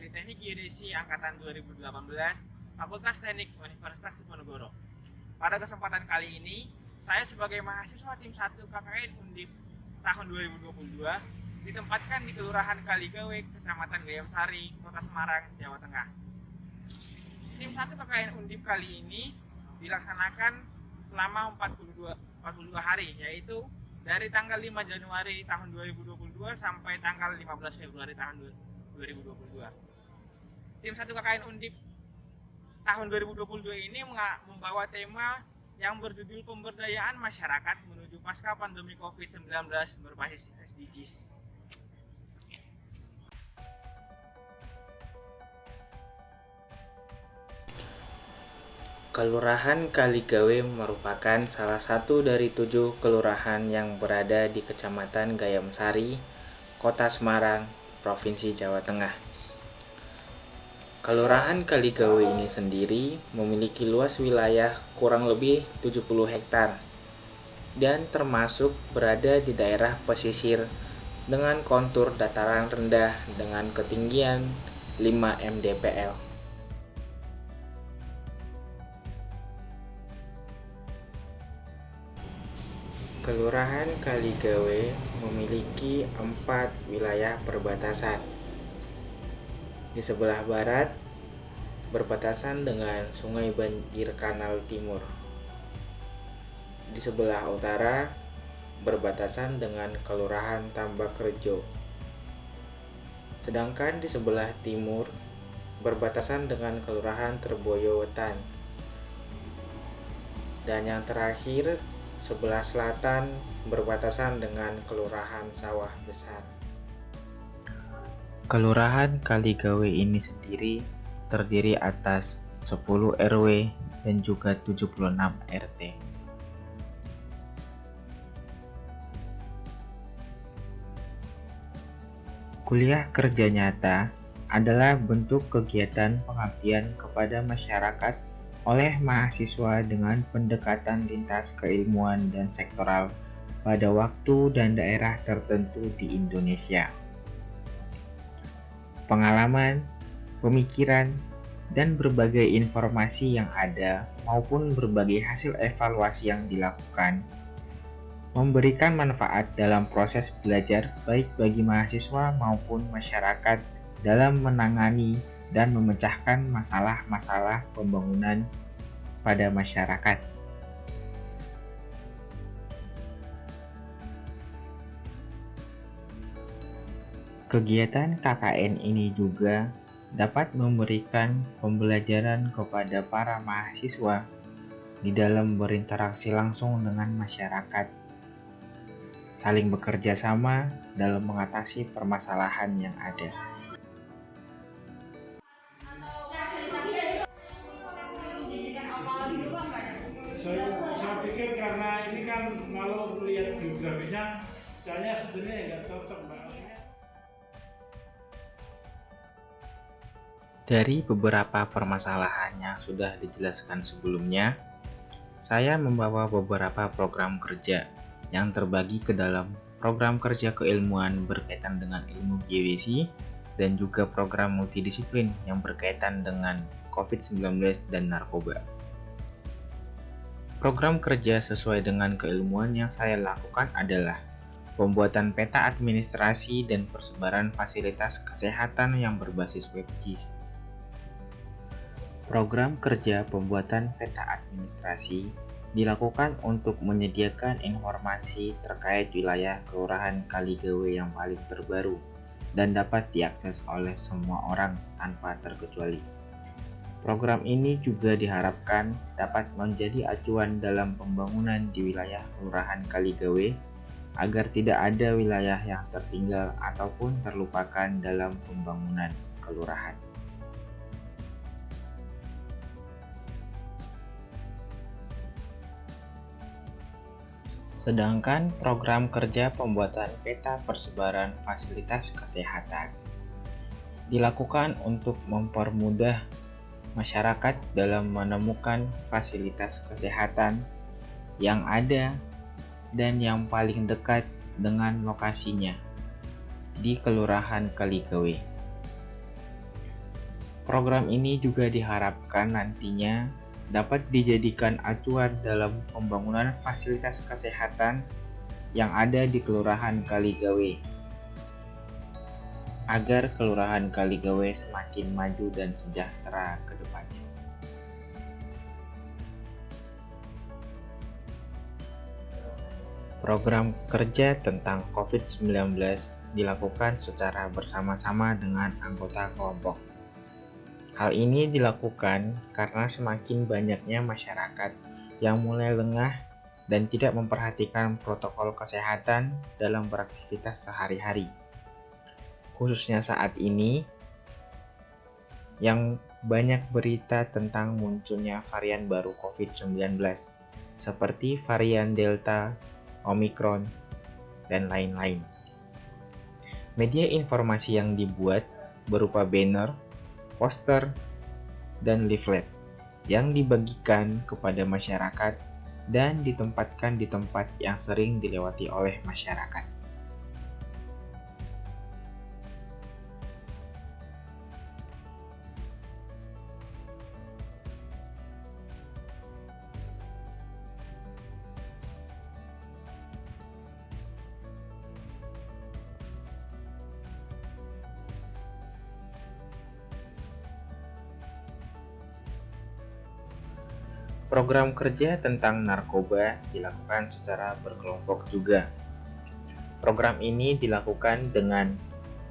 dari Teknik Geodesi Angkatan 2018, Fakultas Teknik Universitas Diponegoro. Pada kesempatan kali ini, saya sebagai mahasiswa tim 1 KKN Undip tahun 2022 ditempatkan di Kelurahan Kaligawe, Kecamatan Gayamsari, Kota Semarang, Jawa Tengah. Tim 1 KKN Undip kali ini dilaksanakan selama 42 hari, yaitu dari tanggal 5 Januari tahun 2022 sampai tanggal 15 Februari tahun 2022. Tim 1 KKN Undip tahun 2022 ini membawa tema yang berjudul Pemberdayaan Masyarakat Menuju Pasca Pandemi COVID-19 berbasis SDGs. Kelurahan Kaligawe merupakan salah satu dari 7 kelurahan yang berada di Kecamatan Gayamsari, Kota Semarang, Provinsi Jawa Tengah. Kelurahan Kaligawe ini sendiri memiliki luas wilayah kurang lebih 70 hektar dan termasuk berada di daerah pesisir dengan kontur dataran rendah dengan ketinggian 5 mdpl. Kelurahan Kaligawe memiliki 4 wilayah perbatasan. Di sebelah barat berbatasan dengan Sungai Banjir Kanal Timur. Di sebelah utara berbatasan dengan Kelurahan Tambakrejo. Sedangkan di sebelah timur berbatasan dengan Kelurahan Terboyo Wetan. Dan yang terakhir sebelah selatan berbatasan dengan Kelurahan Sawah Besar. Kelurahan Kaligawe ini sendiri terdiri atas 10 RW dan juga 76 RT. Kuliah kerja nyata adalah bentuk kegiatan pengabdian kepada masyarakat oleh mahasiswa dengan pendekatan lintas keilmuan dan sektoral pada waktu dan daerah tertentu di Indonesia. Pengalaman, pemikiran, dan berbagai informasi yang ada maupun berbagai hasil evaluasi yang dilakukan memberikan manfaat dalam proses belajar baik bagi mahasiswa maupun masyarakat dalam menangani dan memecahkan masalah-masalah pembangunan pada masyarakat. Kegiatan KKN ini juga dapat memberikan pembelajaran kepada para mahasiswa di dalam berinteraksi langsung dengan masyarakat, saling bekerja sama dalam mengatasi permasalahan yang ada. Saya pikir karena ini kan kalau melihat geografisnya, saya sebenarnya nggak cocok, Mbak. Dari beberapa permasalahan yang sudah dijelaskan sebelumnya, saya membawa beberapa program kerja yang terbagi ke dalam program kerja keilmuan berkaitan dengan ilmu geodesi dan juga program multidisiplin yang berkaitan dengan COVID-19 dan narkoba. Program kerja sesuai dengan keilmuan yang saya lakukan adalah pembuatan peta administrasi dan persebaran fasilitas kesehatan yang berbasis WebGIS. Program kerja pembuatan peta administrasi dilakukan untuk menyediakan informasi terkait wilayah Kelurahan Kaligawe yang paling terbaru dan dapat diakses oleh semua orang tanpa terkecuali. Program ini juga diharapkan dapat menjadi acuan dalam pembangunan di wilayah Kelurahan Kaligawe agar tidak ada wilayah yang tertinggal ataupun terlupakan dalam pembangunan kelurahan. Sedangkan program kerja pembuatan peta persebaran fasilitas kesehatan dilakukan untuk mempermudah masyarakat dalam menemukan fasilitas kesehatan yang ada dan yang paling dekat dengan lokasinya di Kelurahan Kaligawe. Program ini juga diharapkan nantinya dapat dijadikan acuan dalam pembangunan fasilitas kesehatan yang ada di Kelurahan Kaligawe, agar Kelurahan Kaligawe semakin maju dan sejahtera ke depannya. Program kerja tentang COVID-19 dilakukan secara bersama-sama dengan anggota kelompok. Hal ini dilakukan karena semakin banyaknya masyarakat yang mulai lengah dan tidak memperhatikan protokol kesehatan dalam beraktivitas sehari-hari. Khususnya saat ini yang banyak berita tentang munculnya varian baru COVID-19 seperti varian Delta, Omicron, dan lain-lain. Media informasi yang dibuat berupa banner, poster, dan leaflet yang dibagikan kepada masyarakat dan ditempatkan di tempat yang sering dilewati oleh masyarakat. Program kerja tentang narkoba dilakukan secara berkelompok juga. Program ini dilakukan dengan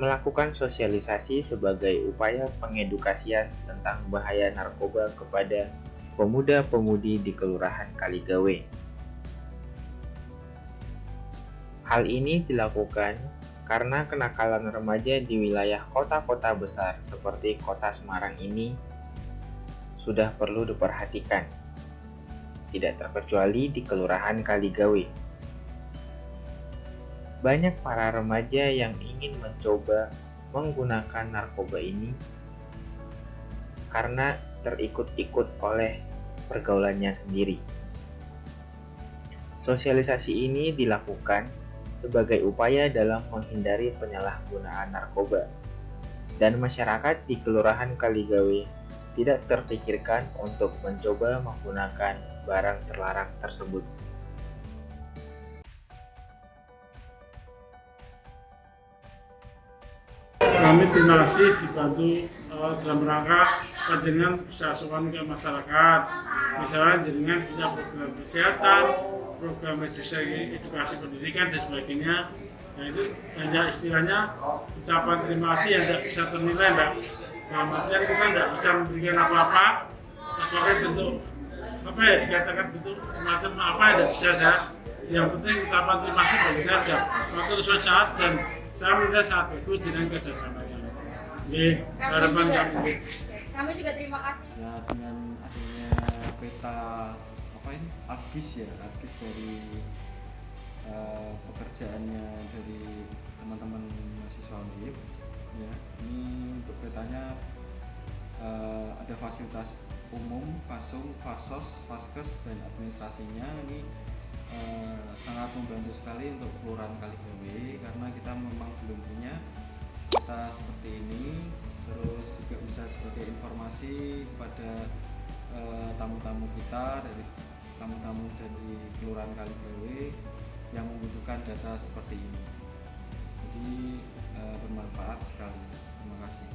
melakukan sosialisasi sebagai upaya pengedukasian tentang bahaya narkoba kepada pemuda-pemudi di Kelurahan Kaligawe. Hal ini dilakukan karena kenakalan remaja di wilayah kota-kota besar seperti Kota Semarang ini sudah perlu diperhatikan. Tidak terkecuali di Kelurahan Kaligawe. Banyak para remaja yang ingin mencoba menggunakan narkoba ini karena terikut-ikut oleh pergaulannya sendiri. Sosialisasi ini dilakukan sebagai upaya dalam menghindari penyalahgunaan narkoba, dan masyarakat di Kelurahan Kaligawe tidak terpikirkan untuk mencoba menggunakan barang terlarang tersebut. Kami terima kasih dibantu dalam rangka dengan bisa asuhan ke masyarakat. Misalnya jaringan punya program kesehatan, program edukasi pendidikan dan sebagainya. Nah itu hanya istilahnya ucapan terima kasih yang tidak bisa ternilai, dalam artian kita tidak bisa memberikan apa-apa, apakah bentuk apa ya dikatakan bentuk semacam apa yang tidak bisa saya. Yang penting ucapan terima kasih bagi saya ada waktu saat dan saya melihat sangat bagus dengan kerjasamanya. Jadi harapan kami. Kami juga terima kasih. Ya dengan adanya peta apa ini argis dari pekerjaannya dari teman-teman mahasiswa UNDIP. Ya ini untuk petanya ada fasilitas umum, fasum, fasos, faskes dan administrasinya ini sangat membantu sekali untuk Kelurahan Kaligawe karena kita memang belum punya peta seperti ini, terus juga bisa sebagai informasi kepada tamu-tamu kita dari tamu-tamu dari Kelurahan Kaligawe yang membutuhkan data seperti ini. Jadi bermanfaat sekali. Terima kasih.